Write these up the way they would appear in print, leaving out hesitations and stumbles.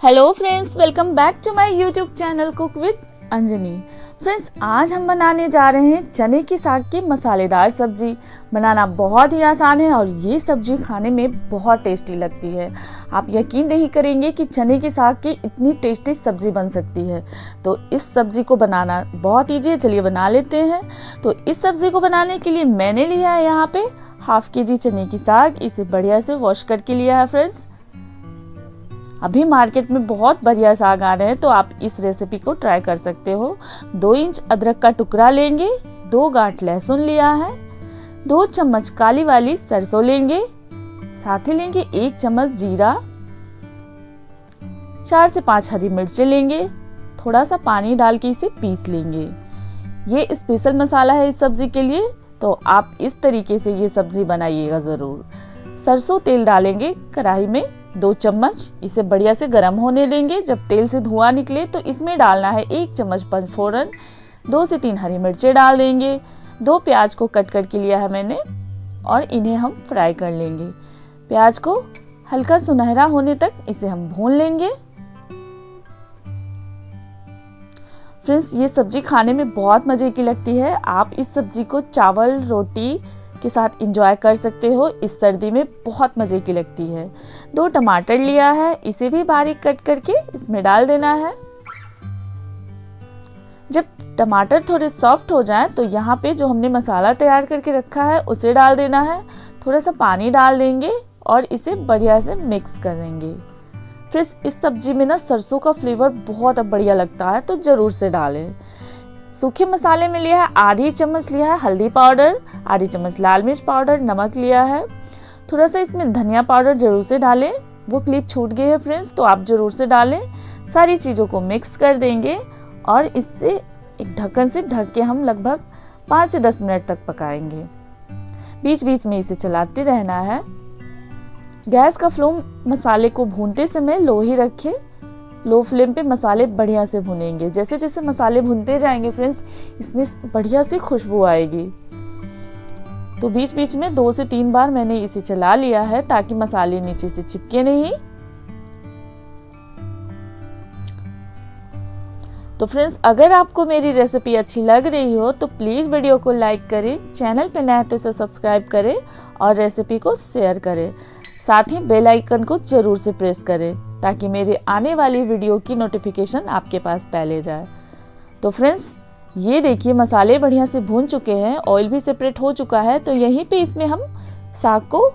Hello friends, welcome back to my YouTube channel cook with Anjani. Friends, आज हम बनाने जा रहे हैं चने की साग की मसालेदार सब्जी। बनाना बहुत ही आसान है और ये सब्जी खाने में बहुत टेस्टी लगती है। आप यकीन नहीं करेंगे कि चने की साग की इतनी टेस्टी सब्जी बन सकती है। तो इस सब्जी को बनाना बहुत ईजी है, चलिए बना लेते हैं। तो इस सब्जी को बनाने के लिए मैंने लिया है यहाँ पे हाफ के जी चने की साग। इसे बढ़िया से वॉश करके लिया है। फ्रेंड्स, अभी मार्केट में बहुत बढ़िया साग आ रहे हैं, तो आप इस रेसिपी को ट्राई कर सकते हो। 2 इंच अदरक का टुकड़ा लेंगे, 2 गांठ लहसुन लिया है, 2 चम्मच काली वाली सरसों लेंगे, साथ ही लेंगे 1 चम्मच जीरा, 4 से 5 हरी मिर्चें लेंगे, थोड़ा सा पानी डाल के इसे पीस लेंगे। ये स्पेशल मसाला है इस सब्जी के लिए, तो आप इस तरीके से ये सब्जी बनाइएगा ज़रूर। सरसों तेल डालेंगे कढ़ाई में 2 चम्मच, इसे बढ़िया से गर्म होने देंगे। जब तेल से धुआं निकले तो इसमें डालना है 1 चम्मच पंचफोरन, 2 से 3 हरी मिर्चें डाल देंगे। 2 प्याज को कट करके लिया है मैंने और इन्हें हम फ्राई कर लेंगे। प्याज को हल्का सुनहरा होने तक इसे हम भून लेंगे। फ्रेंड्स, ये सब्जी खाने में बहुत मज़े की लगती है। आप इस सब्जी को चावल रोटी के साथ एंजॉय कर सकते हो। इस सर्दी में बहुत मज़े की लगती है। 2 टमाटर लिया है, इसे भी बारीक कट करके इसमें डाल देना है। जब टमाटर थोड़े सॉफ्ट हो जाएं तो यहाँ पे जो हमने मसाला तैयार करके रखा है उसे डाल देना है। थोड़ा सा पानी डाल देंगे और इसे बढ़िया से मिक्स कर देंगे। फिर इस सब्जी में ना सरसों का फ्लेवर बहुत बढ़िया लगता है, तो ज़रूर से डालें। सूखे मसाले में लिया है आधी चम्मच लिया है हल्दी पाउडर, आधी चम्मच लाल मिर्च पाउडर, नमक लिया है। थोड़ा सा इसमें धनिया पाउडर जरूर से डालें, वो क्लिप छूट गई है फ्रेंड्स, तो आप जरूर से डालें। सारी चीज़ों को मिक्स कर देंगे और इससे एक ढक्कन से ढक के हम लगभग 5 से 10 मिनट तक पकाएंगे। बीच बीच में इसे चलाते रहना है। गैस का फ्लेम मसाले को भूनते समय लो ही रखें। लो फ्लेम पे मसाले बढ़िया से भुनेंगे। जैसे जैसे मसाले भुनते जाएंगे फ्रेंड्स, इसमें बढ़िया सी खुशबू आएगी। तो बीच बीच में 2 से 3 बार मैंने इसे चला लिया है ताकि मसाले नीचे से चिपके नहीं। तो फ्रेंड्स, अगर आपको मेरी रेसिपी अच्छी लग रही हो तो प्लीज़ वीडियो को लाइक करें, चैनल पे नया है तो इसे सब्सक्राइब करें और रेसिपी को शेयर करें। साथ ही बेल आइकन को जरूर से प्रेस करें ताकि मेरे आने वाली वीडियो की नोटिफिकेशन आपके पास पहले जाए। तो फ्रेंड्स, ये देखिए मसाले बढ़िया से भून चुके हैं, ऑयल भी सेपरेट हो चुका है। तो यहीं पे इसमें हम साग को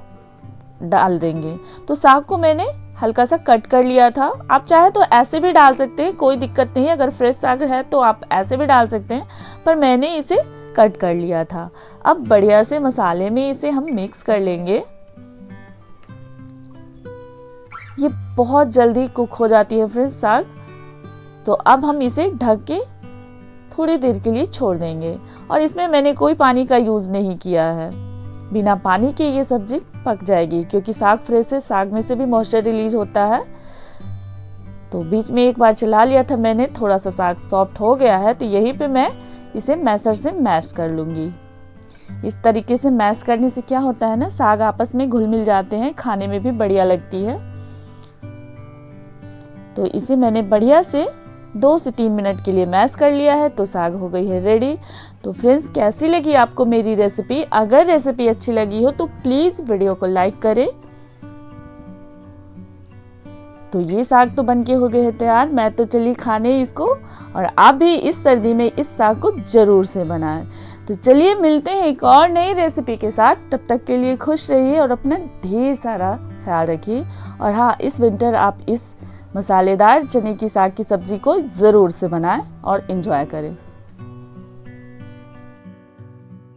डाल देंगे। तो साग को मैंने हल्का सा कट कर लिया था, आप चाहे तो ऐसे भी डाल सकते हैं, कोई दिक्कत नहीं है। अगर फ्रेश साग है तो आप ऐसे भी डाल सकते हैं, पर मैंने इसे कट कर लिया था। अब बढ़िया से मसाले में इसे हम मिक्स कर लेंगे। ये बहुत जल्दी कुक हो जाती है फ्रेंड्स साग। तो अब हम इसे ढक के थोड़ी देर के लिए छोड़ देंगे और इसमें मैंने कोई पानी का यूज़ नहीं किया है। बिना पानी के ये सब्जी पक जाएगी क्योंकि साग फ्रेश है, साग में से भी मॉइस्चर रिलीज होता है। तो बीच में एक बार चला लिया था मैंने, थोड़ा सा साग सॉफ्ट हो गया है तो यहीं पे मैं इसे मैशर से मैश कर लूँगी। इस तरीके से मैश करने से क्या होता है ना, साग आपस में घुल मिल जाते हैं, खाने में भी बढ़िया लगती है। तो इसे मैंने बढ़िया से 2 से 3 मिनट के लिए मैश कर लिया है। तो साग हो गई है रेडी। तो फ्रेंड्स, कैसी लगी आपको मेरी रेसिपी? अगर रेसिपी अच्छी लगी हो तो प्लीज़ वीडियो को लाइक करें। तो ये साग तो बनके हो गए हैं तैयार। मैं तो चली खाने इसको, और आप भी इस सर्दी में इस साग को ज़रूर से बनाएं। तो चलिए मिलते हैं एक और नई रेसिपी के साथ। तब तक के लिए खुश रहिए और अपना ढेर सारा ख्याल रखिए। और हाँ, इस विंटर आप इस मसालेदार चने की साग की सब्जी को ज़रूर से बनाएं और एंजॉय करें।